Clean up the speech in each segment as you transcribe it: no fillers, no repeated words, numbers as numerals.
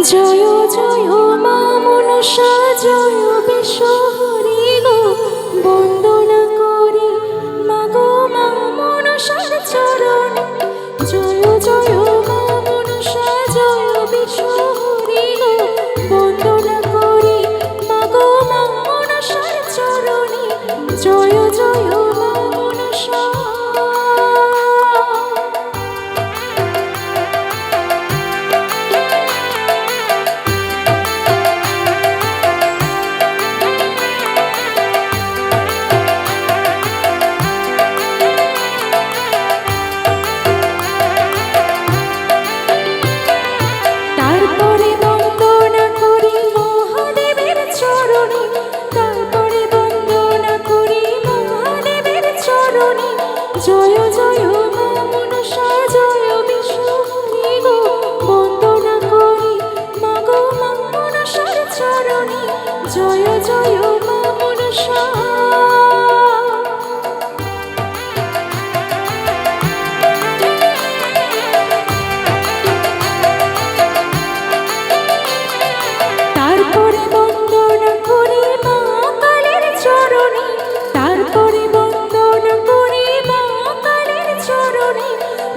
জয় জয় মা মনসা জয় বিশ্বহরি গো, বন্দনা করি মাগো মা মনসার চরণ। জয় জয় মা মনসা জয় বিশ্বহরি গো, বন্দনা করি মাগো মা মনসার চরণে। জয় জয় মা মনসা। তারপরে বন্দনা করি মহাদেবের চরণে, তারপরে বন্দনা করি মহাদেবের চরণে। জয় জয় মা মনসা জয় বিশ্বহরি গো, বন্দনা করি মাগো মা মনসার চরণে। জয় জয় মা মনসা। তারপরে বন্দনা করি মা কালীর চরণে, তারপরে বন্দনা করি মা কালীর চরণে।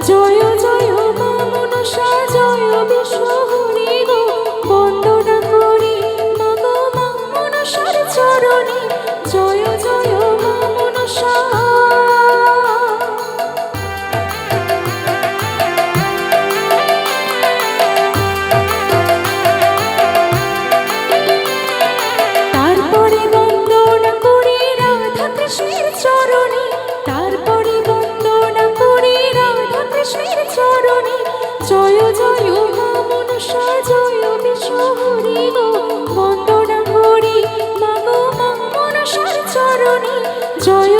জয় জয় মা মনসা জয় বিশ্বহরি গো, বন্দনা করি মাগো মা মনসার চরণে। জয় জয় মা মনসা। তারপরে বন্দনা করি রাধা কৃষ্ণের চরণে, তারপরে বন্দনা করি রাধা কৃষ্ণের চরণে। জয় জয় মা মনসা জয় বিশ্বহরি গো, বন্দনা করি মাগো মা মনসার চরণে। জয়